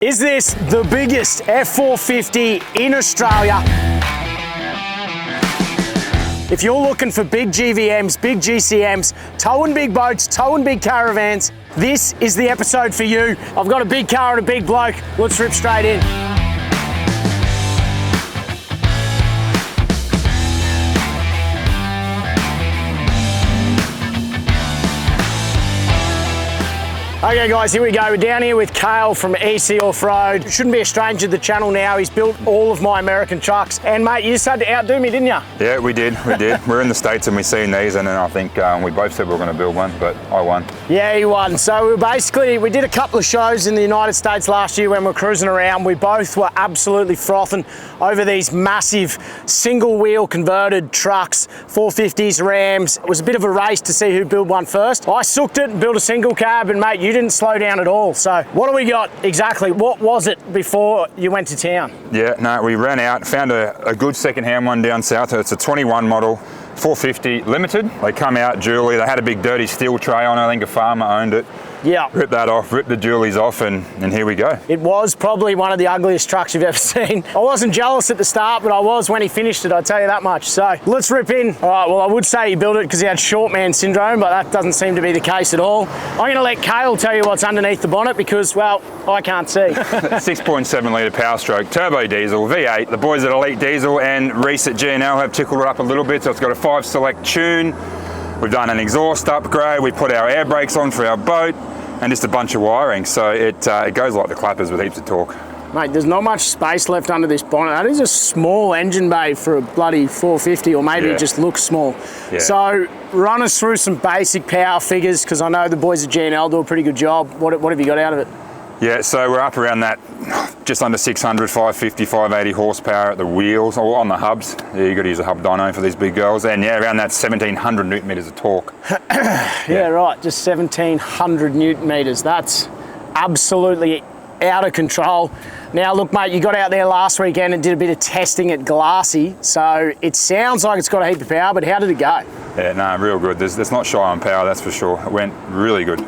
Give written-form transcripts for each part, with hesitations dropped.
Is this the biggest F450 in Australia? If you're looking for big GVMs, big GCMs, towing big boats, towing big caravans, this is the episode for you. I've got a big car and a big bloke. Let's rip straight in. Okay guys, here we go. We're down here with Cale from OFFROAD. Shouldn't be a stranger to the channel now. He's built all of my American trucks. And mate, you just had to outdo me, didn't you? Yeah, we did. We're in the States and we seen these, and then I think we both said we were going to build one, but I won. Yeah, he won. So we did a couple of shows in the United States last year when we were cruising around. We both were absolutely frothing over these massive single wheel converted trucks, 450s, Rams. It was a bit of a race to see who built one first. I sucked it and built a single cab, and mate, you didn't slow down at all. So what do we got exactly? What was it before you went to town? Yeah, no, we ran out, found a good second-hand one down south. It's a 21 model, 450 limited. They come out dually. They had a big dirty steel tray on it. I think a farmer owned it. Yeah. Ripped that off, ripped the dualies off, and here we go. It was probably one of the ugliest trucks you've ever seen. I wasn't jealous at the start, but I was when he finished it, I'll tell you that much. So let's rip in. All right, well, I would say he built it because he had short man syndrome, but that doesn't seem to be the case at all. I'm gonna let Cale tell you what's underneath the bonnet because, well, I can't see. 6.7 litre power stroke, turbo diesel, V8. The boys at Elite Diesel and Reese at GNL have tickled it up a little bit, so it's got a 5 select tune. We've done an exhaust upgrade. We put our air brakes on for our boat, and just a bunch of wiring, so it goes like the clappers with heaps of torque. Mate, there's not much space left under this bonnet. That is a small engine bay for a bloody 450, or maybe it just looks small. Yeah. So run us through some basic power figures, because I know the boys at GNL do a pretty good job. What have you got out of it? Yeah, so we're up around that, just under 600, 550, 580 horsepower at the wheels, or on the hubs. Yeah, you got to use a hub dyno for these big girls. And yeah, around that 1700 newton meters of torque. Yeah, right, just 1700 newton meters. That's absolutely out of control. Now look mate, you got out there last weekend and did a bit of testing at Glassy, so it sounds like it's got a heap of power, but how did it go? Yeah, no, real good. There's not shy on power, that's for sure. It went really good.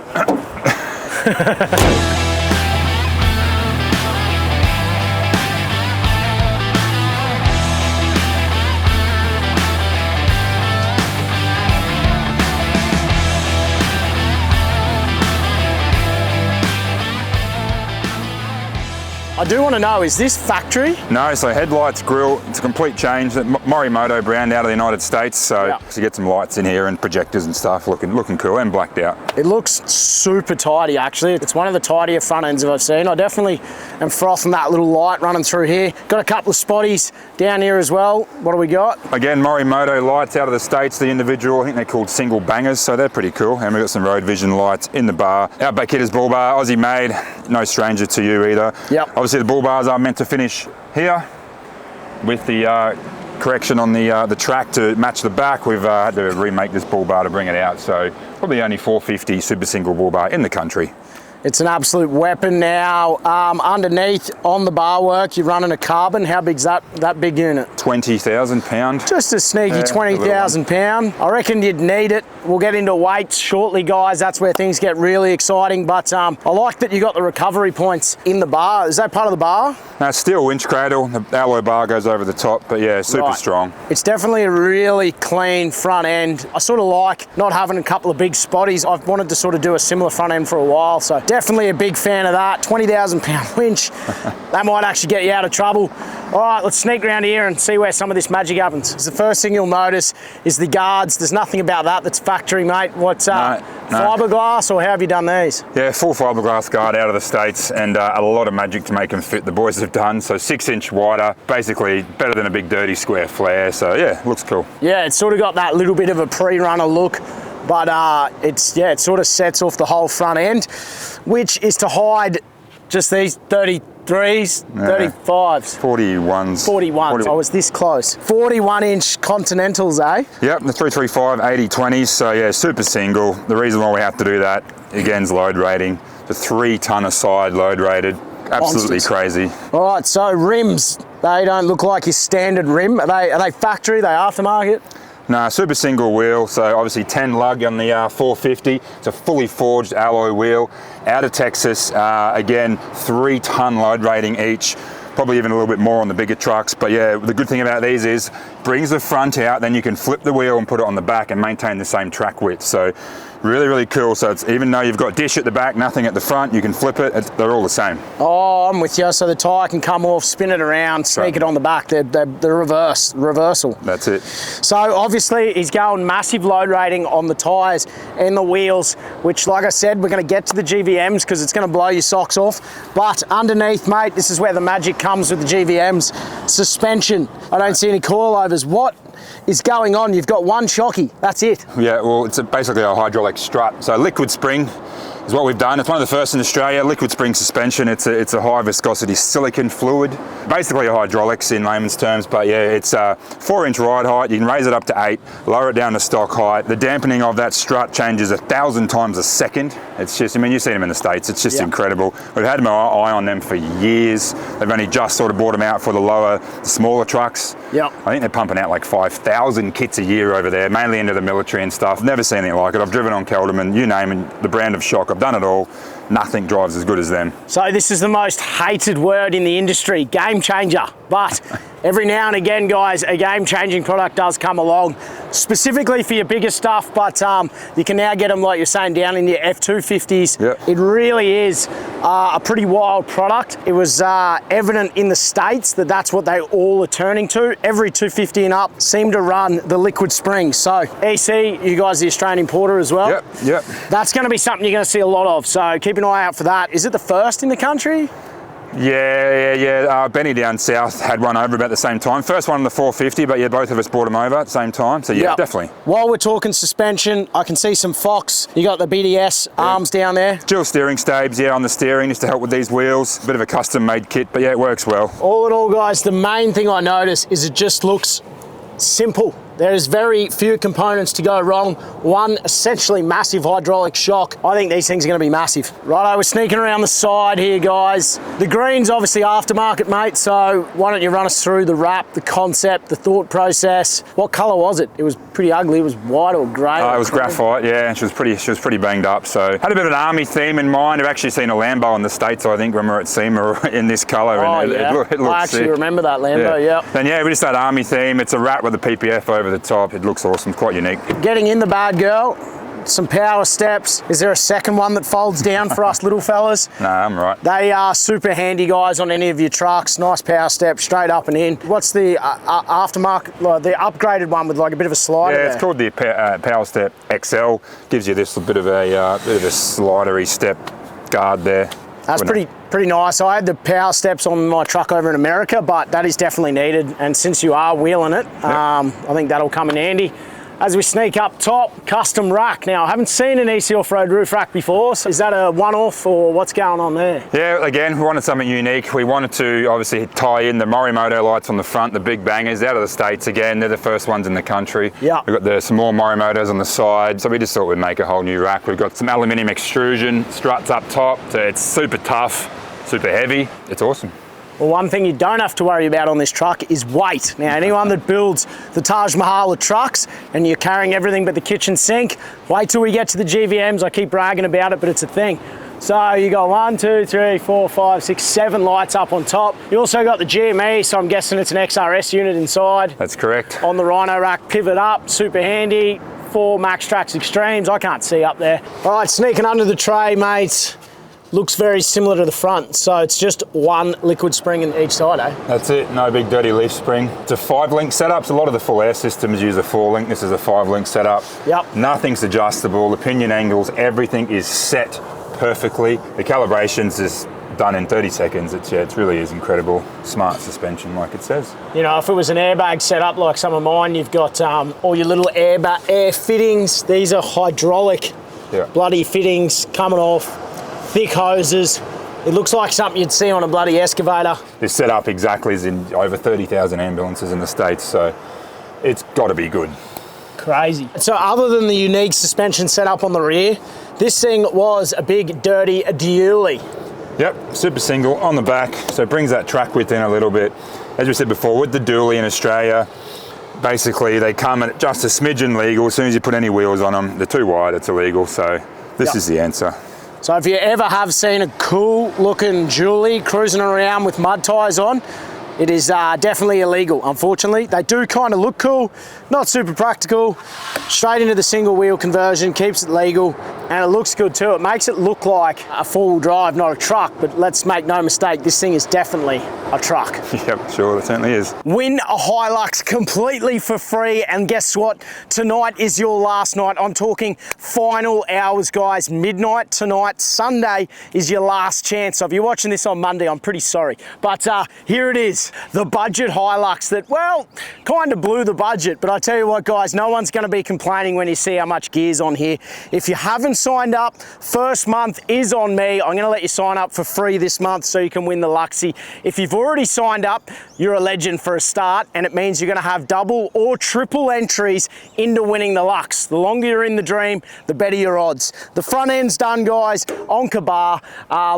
I do want to know, is this factory? No, so headlights, grille, it's a complete change. Morimoto brand out of the United States, so you get some lights in here and projectors and stuff, looking cool and blacked out. It looks super tidy actually. It's one of the tidier front ends I've seen. I definitely am frothing that little light running through here. Got a couple of spotties down here as well. What do we got? Again, Morimoto lights out of the States, the individual, I think they're called single bangers, so they're pretty cool. And we've got some road vision lights in the bar. Outback Hitters bull bar, Aussie made, no stranger to you either. Yep. Obviously the bull bars are meant to finish here with the correction on the track to match the back. We've had to remake this bull bar to bring it out, so probably only 450 super single bull bar in the country. It's an absolute weapon now. Underneath on the bar work, you're running a carbon. How big's that big unit? 20,000 pound. Just a sneaky 20,000 pound. I reckon you'd need it. We'll get into weights shortly, guys. That's where things get really exciting. But I like that you got the recovery points in the bar. Is that part of the bar? No, steel winch cradle. The alloy bar goes over the top, but yeah, super strong. It's definitely a really clean front end. I sort of like not having a couple of big spotties. I've wanted to sort of do a similar front end for a while, so definitely a big fan of that. 20,000 pound winch. That might actually get you out of trouble. All right, let's sneak around here and see where some of this magic happens. The first thing you'll notice is the guards. There's nothing about that that's factory, mate. What's fiberglass, or how have you done these? Yeah, full fiberglass guard out of the States, and a lot of magic to make them fit. The boys have done, so 6 inch wider, basically better than a big dirty square flare. So yeah, looks cool. Yeah, it's sort of got that little bit of a pre-runner look, but it sort of sets off the whole front end, which is to hide just these 33s, 35s. 41s. 41s, I was this close. 41 inch Continentals, eh? Yep, the 335 80/20s, so yeah, super single. The reason why we have to do that, again, is load rating. The 3 tonne a side load rated, absolutely crazy. All right, so rims, they don't look like your standard rim. Are they factory, are they aftermarket? Nah, super single wheel, so obviously 10 lug on the 450. It's a fully forged alloy wheel out of Texas. Again, 3-ton load rating each. Probably even a little bit more on the bigger trucks, but yeah, the good thing about these is brings the front out, then you can flip the wheel and put it on the back and maintain the same track width. So really, really cool. So it's, even though you've got dish at the back, nothing at the front, you can flip it. They're all the same. Oh, I'm with you. So the tyre can come off, spin it around, sneak it on the back. They're reversal. That's it. So obviously he's going massive load rating on the tyres and the wheels, which, like I said, we're going to get to the GVMs because it's going to blow your socks off. But underneath, mate, this is where the magic comes with the GVMs. Suspension. I don't see any coilovers. What is going on? You've got one shocky, that's it. Yeah, well, it's basically a hydraulic strut. So liquid spring is what we've done. It's one of the first in Australia, liquid spring suspension. It's a high viscosity silicon fluid, basically a hydraulics in layman's terms, but yeah, it's a 4-inch ride height. You can raise it up to 8, lower it down to stock height. The dampening of that strut changes 1,000 times a second. It's just, I mean, you've seen them in the States, it's just incredible. We've had my eye on them for years. They've only just sort of brought them out for the smaller trucks. I think they're pumping out like 5,000 kits a year over there, mainly into the military and stuff. Never seen anything like it. I've driven on Kelderman, you name it, the brand of shock. I've done it all. Nothing drives as good as them. So this is the most hated word in the industry, game changer. But every now and again, guys, a game-changing product does come along, specifically for your bigger stuff, but you can now get them, like you're saying, down in your F250s. It really is a pretty wild product. It was evident in the States that that's what they all are turning to. Every 250 and up seem to run the liquid spring. So EC, you guys are the Australian importer as well. That's going to be something you're going to see a lot of, so keep an eye out for that. Is it the first in the country? Yeah. Benny down south had one over about the same time. First one on the 450, but yeah, both of us brought them over at the same time. So yeah, definitely. While we're talking suspension, I can see some Fox. You got the BDS arms down there. Dual steering stabs, on the steering just to help with these wheels. Bit of a custom made kit, but yeah, it works well. All in all, guys, the main thing I notice is it just looks simple. There is very few components to go wrong. One essentially massive hydraulic shock. I think these things are going to be massive. Righto, we're sneaking around the side here, guys. The green's obviously aftermarket, mate, so why don't you run us through the wrap, the concept, the thought process. What colour was it? It was pretty ugly. It was white or grey? It was graphite, yeah, and she was pretty banged up. So had a bit of an army theme in mind. I've actually seen a Lambo in the States, I think, when we were at SEMA in this colour. And it looked I actually sick. Remember that Lambo, Then yeah, we just had army theme. It's a wrap with a PPF over the top. It looks awesome, quite unique. Getting in the bad girl, some power steps. Is there a second one that folds down for us little fellas? No, I'm right. They are super handy, guys, on any of your trucks. Nice power step, straight up and in. What's the aftermarket, like the upgraded one with like a bit of a slider? Yeah, it's called the Power Step XL. Gives you this bit of a slidery step guard there. That's pretty nice. I had the power steps on my truck over in America, but that is definitely needed. And since you are wheeling it, I think that'll come in handy. As we sneak up top, custom rack. Now, I haven't seen an EC Off-Road roof rack before, so is that a one-off or what's going on there? Yeah, again, we wanted something unique. We wanted to obviously tie in the Morimoto lights on the front, the big bangers out of the States again. They're the first ones in the country. We've got some more Morimotos on the side, so we just thought we'd make a whole new rack. We've got some aluminium extrusion struts up top, so it's super tough, super heavy. It's awesome. Well, one thing you don't have to worry about on this truck is weight. Now, anyone that builds the Taj Mahal of trucks and you're carrying everything but the kitchen sink, wait till we get to the GVMs. I keep bragging about it, but it's a thing. So you got 1, 2, 3, 4, 5, 6, 7 lights up on top. You also got the GME, so I'm guessing it's an XRS unit inside. That's correct. On the Rhino rack, pivot up, super handy. 4 Max Trax Extremes. I can't see up there. All right, sneaking under the tray, mates. Looks very similar to the front, so it's just one liquid spring in each side, eh? That's it, no big dirty leaf spring. It's a 5-link setup, so a lot of the full air systems use a 4-link. This is a 5-link setup. Nothing's adjustable, the pinion angles, everything is set perfectly. The calibrations is done in 30 seconds. It really is incredible. Smart suspension, like it says. You know, if it was an airbag setup like some of mine, you've got all your little air fittings. These are hydraulic bloody fittings coming off. Thick hoses. It looks like something you'd see on a bloody excavator. This setup exactly is in over 30,000 ambulances in the States, so it's got to be good. Crazy. So other than the unique suspension setup on the rear, this thing was a big, dirty dually. Yep, super single on the back, so it brings that track width in a little bit. As we said before, with the dually in Australia, basically they come at just a smidgen legal. As soon as you put any wheels on them, they're too wide, it's illegal. So this is the answer. So if you ever have seen a cool looking dually cruising around with mud tyres on, it is definitely illegal, unfortunately. They do kind of look cool, not super practical. Straight into the single wheel conversion, keeps it legal, and it looks good too. It makes it look like a four-wheel drive, not a truck, but let's make no mistake, this thing is definitely a truck. Yep, sure, it certainly is. Win a HILUX completely for free, and guess what? Tonight is your last night. I'm talking final hours, guys. Midnight tonight, Sunday is your last chance. So if you're watching this on Monday, I'm pretty sorry. But here it is, the budget HILUX that, well, kind of blew the budget. But I tell you what, guys, no one's going to be complaining when you see how much gear's on here. If you haven't signed up, first month is on me. I'm going to let you sign up for free this month so you can win the Luxy. If you've already signed up, you're a legend for a start, and it means you're going to have double or triple entries into winning the Lux. The longer you're in the dream, the better your odds. The front end's done, guys. Onca bar,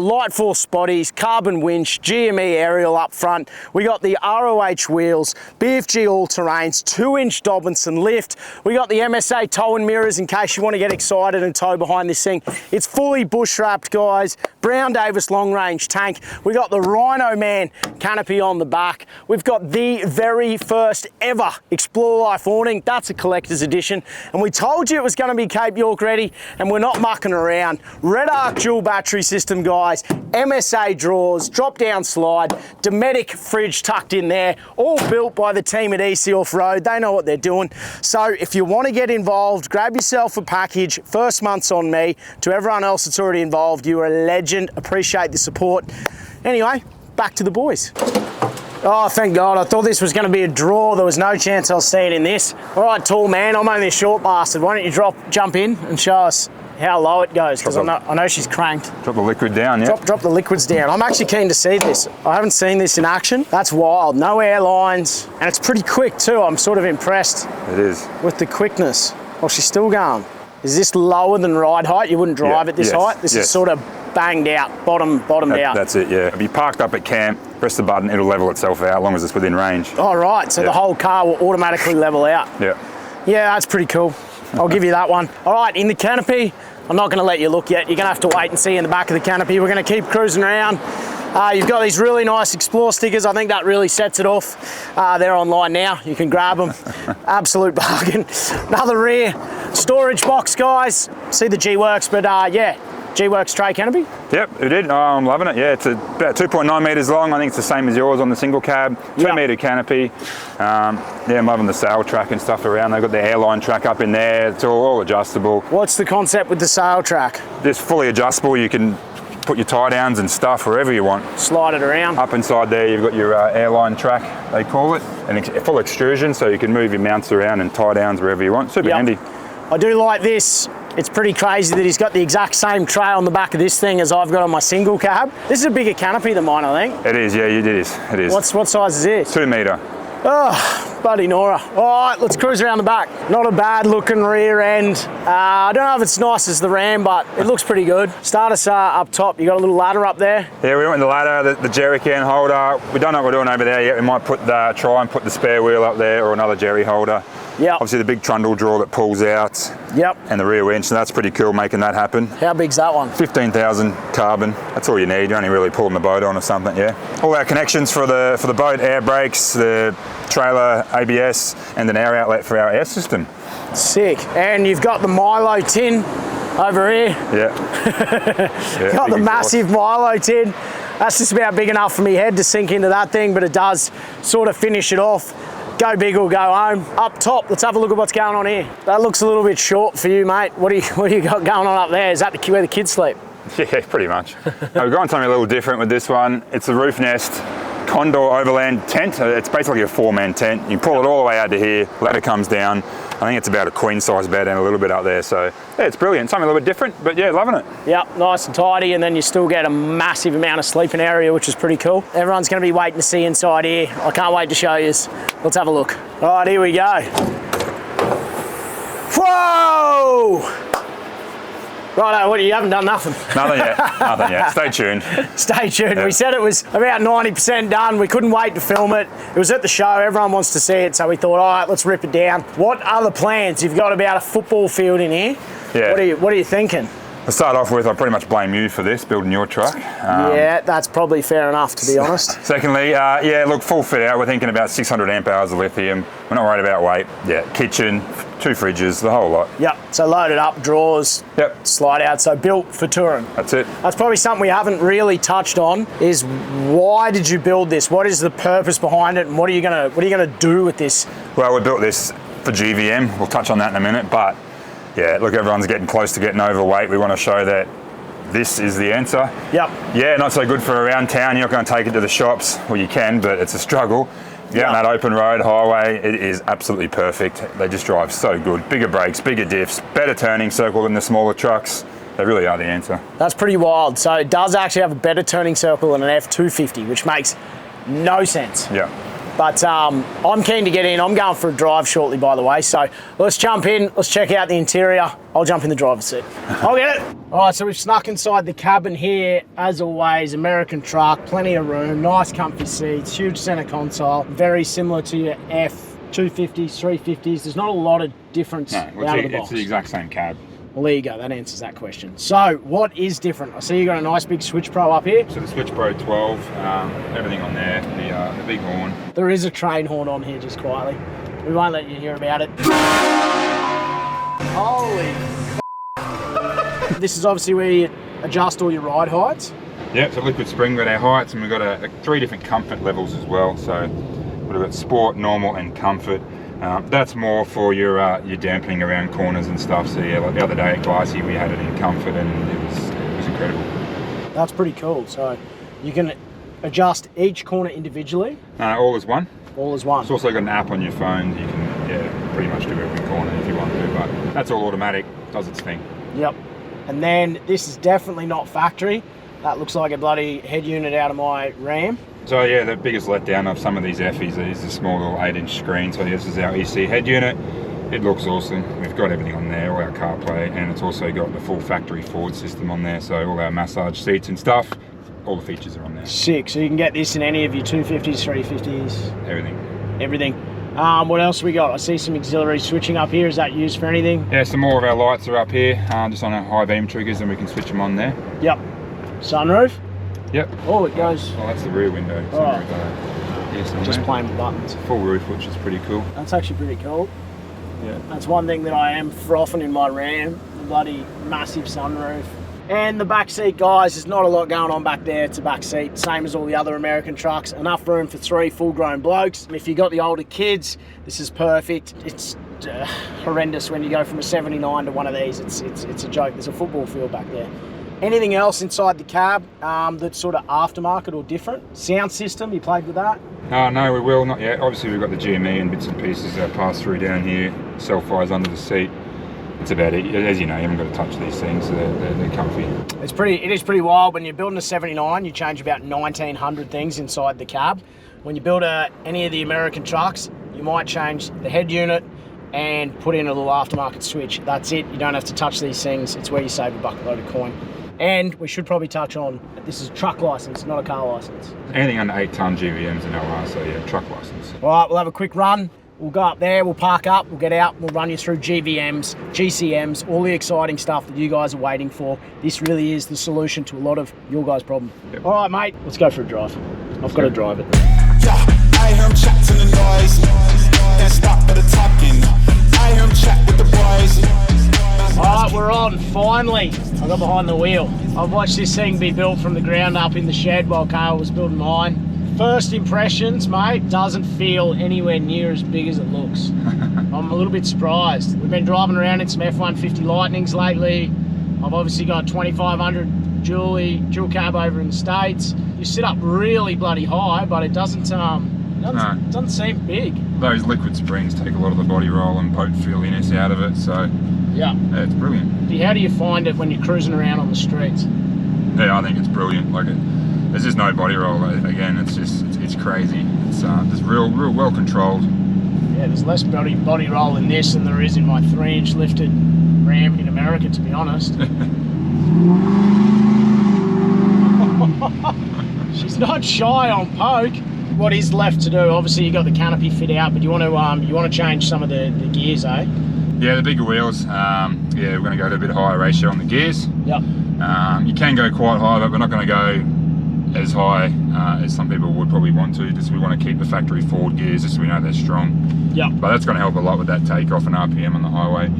light force spotties, carbon winch, GME aerial up front. We got the ROH wheels, BFG all-terrains, 2-inch Dobinson lift. We got the MSA towing mirrors in case you want to get excited and tow behind this thing. It's fully bush wrapped, guys. Brown Davis long range tank. We got the Rhino Man canopy on the back. We've got the very first ever Explore Life awning. That's a collector's edition. And we told you it was going to be Cape York ready, and we're not mucking around. Red Arc dual battery system, guys. MSA drawers, drop down slide, Dometic fridge tucked in there, all built by the team at OFFROAD. They know what they're doing. So if you want to get involved, grab yourself a package. First month's on me. To everyone else that's already involved, you are a legend. Appreciate the support. Anyway, back to the boys. Oh, thank God. I thought this was going to be a draw. There was no chance I'll see it in this. All right, tall man, I'm only a short bastard. Why don't you jump in and show us how low it goes, because I know she's cranked. Drop the liquid down, yeah? Drop the liquids down. I'm actually keen to see this. I haven't seen this in action. That's wild. No airlines, and it's pretty quick too. I'm sort of impressed. It is. With the quickness. Oh, she's still going. Is this lower than ride height? You wouldn't drive at this height? This is sort of banged out, bottomed out. That's it, yeah. If you parked up at camp, press the button, it'll level itself out as long as it's within range. Oh, right. So the whole car will automatically level out. Yeah. Yeah, that's pretty cool. I'll give you that one. All right, in the canopy, I'm not going to let you look yet. You're going to have to wait and see in the back of the canopy. We're going to keep cruising around. You've got these really nice Explore stickers. I think that really sets it off. They're online now. You can grab them. Absolute bargain. Another rear storage box, guys. See the G-Works, but yeah, G-Works tray canopy. Yep, it did. I'm loving it. Yeah, it's about 2.9 metres long. I think it's the same as yours on the single cab. 2 metre canopy. Yeah, I'm loving the sail track and stuff around. They've got the airline track up in there. It's all adjustable. What's the concept with the sail track? It's fully adjustable. You can put your tie downs and stuff wherever you want. Slide it around. Up inside there, you've got your airline track, they call it, and full extrusion, so you can move your mounts around and tie downs wherever you want. Super handy. I do like this. It's pretty crazy that he's got the exact same tray on the back of this thing as I've got on my single cab. This is a bigger canopy than mine, I think. It is, yeah, it is. It is. What size is this? 2 metre. Oh, buddy Nora. All right, let's cruise around the back. Not a bad looking rear end. I don't know if it's nice as the Ram, but it looks pretty good. Start us up top. You got a little ladder up there? Yeah, we went with the ladder, the jerry can holder. We don't know what we're doing over there yet. We might try and put the spare wheel up there or another jerry holder. Yep. Obviously the big trundle drawer that pulls out. Yep. And the rear winch, so that's pretty cool making that happen. How big's that one? 15,000 carbon. That's all you need. You're only really pulling the boat on or something, yeah. All our connections for the boat, air brakes, the trailer, ABS, and an air outlet for our air system. Sick. And you've got the Milo tin over here. Yeah. Got the massive Milo tin. That's just about big enough for me head to sink into that thing, but it does sort of finish it off. Go big or go home. Up top, let's have a look at what's going on here. That looks a little bit short for you, mate. What do you got going on up there? Is that where the kids sleep? Yeah, pretty much. We've gone something a little different with this one. It's a roof nest Condor overland tent. It's basically a 4-man tent. You pull it all the way out to here, ladder comes down. I think it's about a queen size bed and a little bit up there. So yeah, it's brilliant. Something a little bit different, but yeah, loving it. Yep, nice and tidy, and then you still get a massive amount of sleeping area, which is pretty cool. Everyone's gonna be waiting to see inside here. I can't wait to show you. Let's have a look. All right, here we go. Whoa! Righto, what, you haven't done nothing? Nothing yet, nothing yet. Stay tuned. Stay tuned. Yeah. We said it was about 90% done. We couldn't wait to film it. It was at the show. Everyone wants to see it, so we thought, all right, let's rip it down. What other plans? You've got about a football field in here. Yeah. What are you thinking? To start off with, I pretty much blame you for this, building your truck. Yeah, that's probably fair enough, to be honest. Secondly, yeah, look, full fit out. We're thinking about 600 amp hours of lithium. We're not worried about weight. Yeah, kitchen, 2 fridges, the whole lot. Yep, so loaded up, drawers, yep, slide out, so built for touring. That's it. That's probably something we haven't really touched on, is why did you build this? What is the purpose behind it, and what are you gonna do with this? Well, we built this for GVM. We'll touch on that in a minute, but yeah, look, everyone's getting close to getting overweight. We want to show that this is the answer. Yep. Yeah, not so good for around town. You're not going to take it to the shops. Well, you can, but it's a struggle. Yeah, on that open road, highway, it is absolutely perfect. They just drive so good. Bigger brakes, bigger diffs, better turning circle than the smaller trucks. They really are the answer. That's pretty wild. So it does actually have a better turning circle than an F250, which makes no sense. Yeah. But I'm keen to get in. I'm going for a drive shortly, by the way. So let's jump in. Let's check out the interior. I'll jump in the driver's seat. I'll get it. All right, so we've snuck inside the cabin here. As always, American truck, plenty of room, nice comfy seats, huge center console. Very similar to your F250s, 350s. There's not a lot of difference out of the box. It's the exact same cab. Well, there you go, that answers that question. So, what is different? I see you got a nice big Switch Pro up here. So the Switch Pro 12, everything on there, the big horn. There is a train horn on here, just quietly. We won't let you hear about it. Holy This is obviously where you adjust all your ride heights. Yeah, so liquid spring with our heights, and we've got 3 different comfort levels as well. So we've got sport, normal, and comfort. That's more for your dampening around corners and stuff. So yeah, like the other day at Glassy, we had it in comfort, and it was incredible. That's pretty cool. So you can adjust each corner individually. All as one. All as one. It's also got an app on your phone. You can pretty much do every corner if you want to, but that's all automatic. Does its thing. Yep. And then this is definitely not factory. That looks like a bloody head unit out of my Ram. So yeah, the biggest letdown of some of these Effies is the small little 8-inch screen. So this is our EC head unit. It looks awesome. We've got everything on there, all our CarPlay, and it's also got the full factory Ford system on there. So all our massage seats and stuff, all the features are on there. Sick. So you can get this in any of your 250s, 350s. Everything. Everything. What else we got? I see some auxiliary switching up here. Is that used for anything? Yeah, some more of our lights are up here, just on our high beam triggers, and we can switch them on there. Yep. Sunroof? Yep. Oh, it goes. Oh, that's the rear window. Just playing with buttons. Full roof, which is pretty cool. That's actually pretty cool. Yeah. That's one thing that I am frothing in my Ram, the bloody massive sunroof. And the back seat, guys, there's not a lot going on back there. It's a back seat, same as all the other American trucks. Enough room for 3 full-grown blokes. If you got the older kids, this is perfect. It's horrendous when you go from a 79 to one of these. It's a joke. There's a football field back there. Anything else inside the cab that's sort of aftermarket or different? Sound system, you played with that? No, we will, not yet. Obviously we've got the GME and bits and pieces that pass through down here. Self-fires under the seat. That's about it. As you know, you haven't got to touch these things, so they're comfy. It is pretty wild. When you're building a 79, you change about 1,900 things inside the cab. When you build any of the American trucks, you might change the head unit and put in a little aftermarket switch. That's it. You don't have to touch these things. It's where you save a bucket load of coin. And we should probably touch on, this is a truck license, not a car license. Anything under 8-ton GVMs and LR, so yeah, truck license. All right, we'll have a quick run. We'll go up there, we'll park up, we'll get out, we'll run you through GVMs, GCMs, all the exciting stuff that you guys are waiting for. This really is the solution to a lot of your guys' problems. Yep. All right, mate, let's go for a drive. I've got to drive it. Yeah, I hear him chat to the noise, then stop for the talking. I hear him chat with the boys. All right, we're on, finally. I got behind the wheel. I've watched this thing be built from the ground up in the shed while Cale was building mine. First impressions, mate, doesn't feel anywhere near as big as it looks. I'm a little bit surprised. We've been driving around in some F150 Lightnings lately. I've obviously got 2500 dual cab over in the States. You sit up really bloody high, but it doesn't seem big. Those liquid springs take a lot of the body roll and boat feeliness out of it, so yeah, it's brilliant. How do you find it when you're cruising around on the streets? Yeah, I think it's brilliant. There's just no body roll. Again, it's crazy. It's just real well controlled. Yeah, there's less body roll in this than there is in my 3-inch lifted Ram in America, to be honest. She's not shy on poke. What is left to do? Obviously, you got the canopy fit out, but you want to change some of the gears, eh? Yeah, the bigger wheels. Yeah, we're going to go to a bit higher ratio on the gears. Yep. You can go quite high, but we're not going to go as high as some people would probably want to. Just we want to keep the factory forward gears, just so we know they're strong. Yep. But that's going to help a lot with that takeoff and RPM on the highway.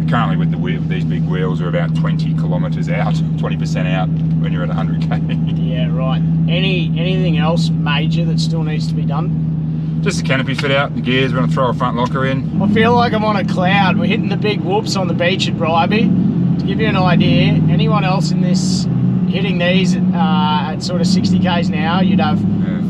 Currently, with these big wheels, are about 20 kilometres out, 20% out when you're at 100k. Yeah, right. Anything else major that still needs to be done? Just the canopy fit out, the gears. We're going to throw a front locker in. I feel like I'm on a cloud. We're hitting the big whoops on the beach at Bribey. To give you an idea, anyone else in this hitting these at sort of 60 k's an hour, you'd have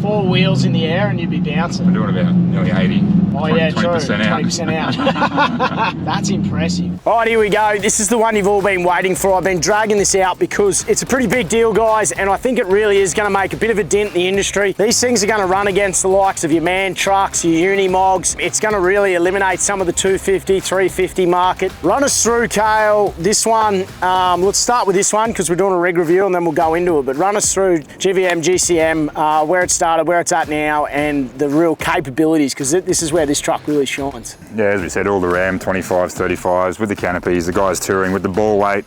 4 wheels in the air and you'd be bouncing. We're doing about nearly 80. Oh yeah, 20% out. 20% out. That's impressive. All right, here we go. This is the one you've all been waiting for. I've been dragging this out because it's a pretty big deal, guys, and I think it really is going to make a bit of a dent in the industry. These things are going to run against the likes of your MAN trucks, your Unimogs. It's going to really eliminate some of the 250, 350 market. Run us through, Cale, this one. Let's start with this one because we're doing a rig review and then we'll go into it. But run us through GVM, GCM, where it started, where it's at now, and the real capabilities, because this is where this truck really shines. Yeah, as we said, all the Ram 25s, 35s with the canopies, the guys touring with the ball weight,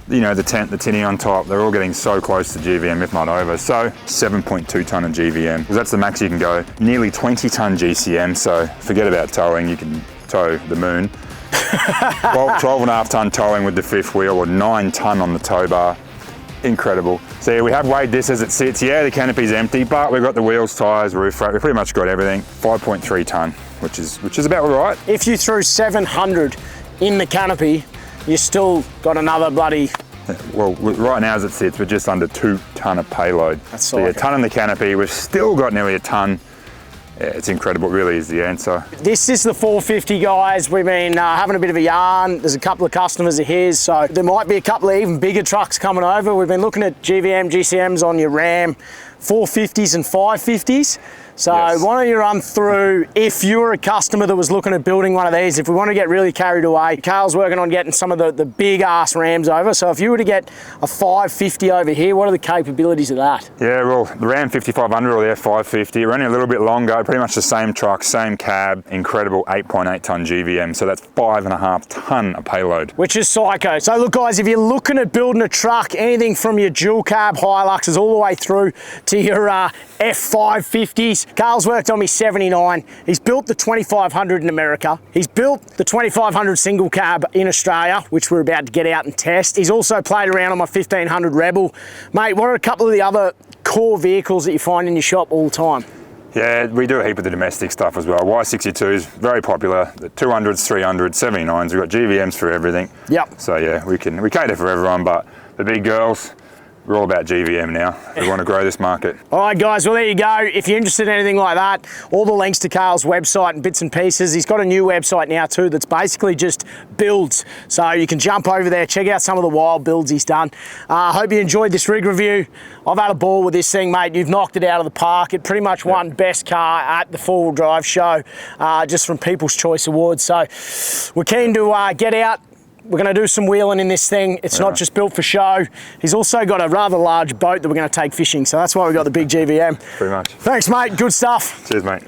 you know, the tent, the tinny on top, they're all getting so close to GVM, if not over. So 7.2 tonne of GVM, because that's the max you can go. Nearly 20 tonne GCM, so forget about towing, you can tow the moon. 12.5 tonne towing with the fifth wheel, or 9 tonne on the tow bar. Incredible. So yeah, we have weighed this as it sits. Yeah, the canopy's empty, but we've got the wheels, tyres, roof rack, we've pretty much got everything. 5.3 tonne, which is about right. If you threw 700 in the canopy, you still got another bloody... Well, right now as it sits, we're just under 2 tonne of payload. That's so yeah, tonne in the canopy, we've still got nearly a tonne. Yeah, it's incredible, it really is the answer. This is the 450, guys. We've been having a bit of a yarn. There's a couple of customers of his, so there might be a couple of even bigger trucks coming over. We've been looking at GVM, GCMs on your Ram 450s and 550s. So yes. Why don't you run through, if you're a customer that was looking at building one of these, if we want to get really carried away, Cale's working on getting some of the big ass Rams over. So if you were to get a 550 over here, what are the capabilities of that? Yeah, well, the Ram 5500 or the F550, we're only a little bit longer, pretty much the same truck, same cab, incredible 8.8 tonne GVM. So that's 5.5 tonne of payload. Which is psycho. So look, guys, if you're looking at building a truck, anything from your dual cab HILUXs all the way through to your F550s, Cale's worked on me 79. He's built the 2500 in America. He's built the 2500 single cab in Australia, which we're about to get out and test. He's also played around on my 1500 Rebel. Mate, what are a couple of the other core vehicles that you find in your shop all the time? Yeah, we do a heap of the domestic stuff as well. Y62s, very popular. The 200s, 300s, 79s. We've got GVMs for everything. Yep. So yeah, we cater for everyone, but the big girls, we're all about GVM now. We want to grow this market. All right, guys, well, there you go. If you're interested in anything like that, all the links to Cale's website and bits and pieces. He's got a new website now too that's basically just builds. So you can jump over there, check out some of the wild builds he's done. I hope you enjoyed this rig review. I've had a ball with this thing, mate. You've knocked it out of the park. It pretty much won best car at the four-wheel drive show, just from People's Choice Awards. So we're keen to get out. We're going to do some wheeling in this thing. It's not just built for show. He's also got a rather large boat that we're going to take fishing. So that's why we've got the big GVM. Pretty much. Thanks, mate. Good stuff. Cheers, mate.